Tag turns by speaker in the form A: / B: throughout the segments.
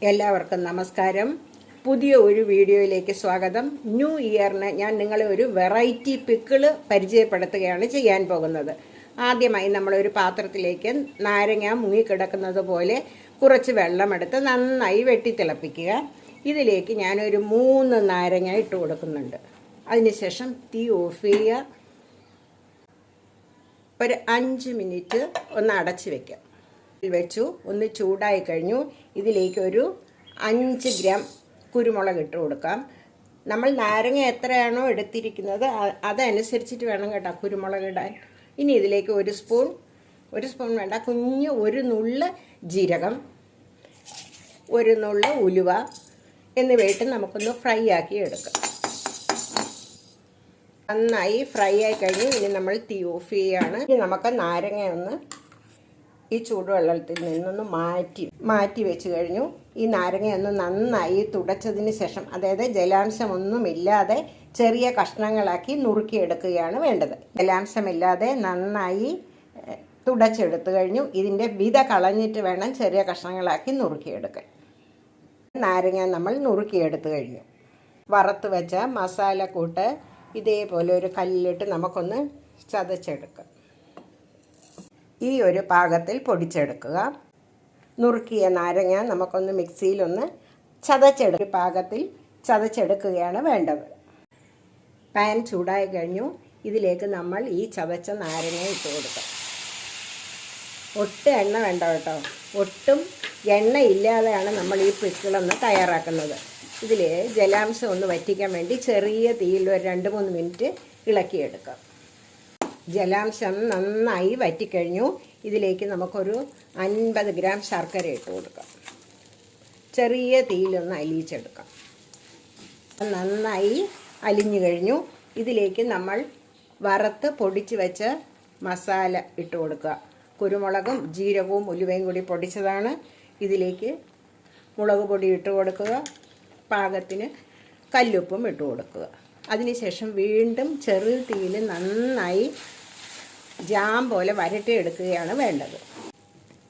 A: എല്ലാവർക്കും നമസ്കാരം. പുതിയ ഒരു വീഡിയോയിലേക്ക് സ്വാഗതം. ന്യൂ ഇയറിന് ഞാൻ നിങ്ങളെ ഒരു വെറൈറ്റി പിക്കിള് പരിചയപ്പെടുത്തുകയാണ് ചെയ്യാൻ പോകുന്നത്. ആദ്യമായി നമ്മളൊരു പാത്രത്തിലേക്ക് നാരങ്ങ മുങ്ങിക്കിടക്കുന്നത് പോലെ കുറച്ച് വെള്ളമെടുത്ത് നന്നായി വെട്ടിത്തിളപ്പിക്കുക. ഇതിലേക്ക് ഞാനൊരു 3 നാരങ്ങ ഇട്ട് കൊടുക്കുന്നുണ്ട്. അതിനുശേഷം തീ ഓഫ് ചെയ്യുക. ഒരു 5 മിനിറ്റ് ഒന്ന് അടച്ചു വയ്ക്കുക. വെച്ചു ഒന്ന് ചൂടായി കഴിഞ്ഞു. ഇതിലേക്ക് ഒരു 5 ഗ്രാം കുരുമുളക് ഇട്ട് കൊടുക്കാം. നമ്മൾ നാരങ്ങ എത്രയാണോ എടുത്തിരിക്കുന്നത് അതനുസരിച്ചിട്ട് വേണം കേട്ടോ കുരുമുളക് ഇടാൻ. ഇനി ഇതിലേക്ക് ഒരു സ്പൂൺ വേണ്ട, ഒരു നുള്ള് ജീരകം, ഒരു നുള്ള് ഉലുവ എന്നിവയിട്ട് നമുക്കൊന്ന് ഫ്രൈ ആക്കി എടുക്കാം. നന്നായി ഫ്രൈ ആയി കഴിഞ്ഞു. ഇനി നമ്മൾ തീ ഓഫ് ചെയ്യുകയാണ്. ഇനി നമുക്ക് നാരങ്ങ ഒന്ന് ഈ ചൂടുവെള്ളത്തിൽ നിന്നൊന്ന് മാറ്റി വെച്ച് കഴിഞ്ഞു. ഈ നാരങ്ങയൊന്ന് നന്നായി തുടച്ചതിന് ശേഷം, അതായത് ജലാംശമൊന്നുമില്ലാതെ ചെറിയ കഷ്ണങ്ങളാക്കി നുറുക്കിയെടുക്കുകയാണ് വേണ്ടത്. ജലാംശമില്ലാതെ നന്നായി തുടച്ചെടുത്തു കഴിഞ്ഞു. ഇതിൻ്റെ വിത കളഞ്ഞിട്ട് വേണം ചെറിയ കഷ്ണങ്ങളാക്കി നുറുക്കിയെടുക്കാൻ. നാരങ്ങ നമ്മൾ നുറുക്കിയെടുത്തു കഴിഞ്ഞു. വറുത്ത് വെച്ച മസാലക്കൂട്ട് ഇതേപോലെ ഒരു കല്ലിലിട്ട് നമുക്കൊന്ന് ചതച്ചെടുക്കാം. ഈ ഒരു പാകത്തിൽ പൊടിച്ചെടുക്കുക. നുറുക്കിയ നാരങ്ങ നമുക്കൊന്ന് മിക്സിയിലൊന്ന് പാകത്തിൽ ചതച്ചെടുക്കുകയാണ് വേണ്ടത്. പാൻ ചൂടായി കഴിഞ്ഞു. ഇതിലേക്ക് നമ്മൾ ഈ ചതച്ച നാരങ്ങ ഇട്ട് കൊടുക്കാം. ഒട്ടും എണ്ണ വേണ്ട കേട്ടോ. ഒട്ടും എണ്ണ ഇല്ലാതെയാണ് നമ്മൾ ഈ പിക്കിളൊന്ന് തയ്യാറാക്കുന്നത്. ഇതിൽ ജലാംശം ഒന്ന് വറ്റിക്കാൻ വേണ്ടി ചെറിയ തീയിൽ ഒരു 2-3 മിനിറ്റ് ഇളക്കിയെടുക്കാം. ജലാംശം നന്നായി വറ്റിക്കഴിഞ്ഞു. ഇതിലേക്ക് നമുക്കൊരു 50 ഗ്രാം ശർക്കര ഇട്ട് കൊടുക്കാം. ചെറിയ തീയിലൊന്ന് അലിയിച്ചെടുക്കാം. നന്നായി അലിഞ്ഞു കഴിഞ്ഞു. ഇതിലേക്ക് നമ്മൾ വറുത്ത് പൊടിച്ച് വെച്ച മസാല ഇട്ട് കൊടുക്കുക. കുരുമുളകും ജീരകവും ഉലുവയും കൂടി പൊടിച്ചതാണ്. ഇതിലേക്ക് മുളക് പൊടി ഇട്ട് കൊടുക്കുക. പാകത്തിന് കല്ലുപ്പും ഇട്ട് കൊടുക്കുക. അതിനുശേഷം വീണ്ടും ചെറു തീയിൽ നന്നായി ജാം പോലെ വരട്ടിയെടുക്കുകയാണ് വേണ്ടത്.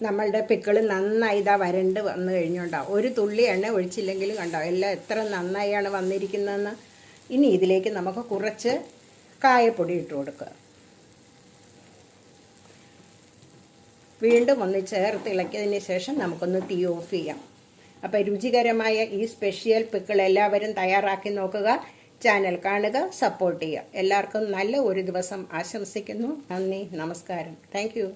A: നമ്മളുടെ പിക്കിൾ നന്നായി വരണ്ട് വന്നു കഴിഞ്ഞുണ്ടാവും. ഒരു തുള്ളി എണ്ണ ഒഴിച്ചില്ലെങ്കിലും കണ്ടാവും എല്ലാം എത്ര നന്നായാണ് വന്നിരിക്കുന്നതെന്ന്. ഇനി ഇതിലേക്ക് നമുക്ക് കുറച്ച് കായപ്പൊടി ഇട്ട് കൊടുക്കുക. വീണ്ടും ഒന്ന് ചേർത്ത് ഇളക്കിയതിന് ശേഷം നമുക്കൊന്ന് തീ ഓഫ് ചെയ്യാം. അപ്പോൾ രുചികരമായ ഈ സ്പെഷ്യൽ പിക്കിൾ എല്ലാവരും തയ്യാറാക്കി നോക്കുക. ചാനൽ കാണുക, സപ്പോർട്ട് ചെയ്യുക. എല്ലാവർക്കും നല്ല ഒരു ദിവസം ആശംസിക്കുന്നു. നന്ദി, നമസ്കാരം. Thank you.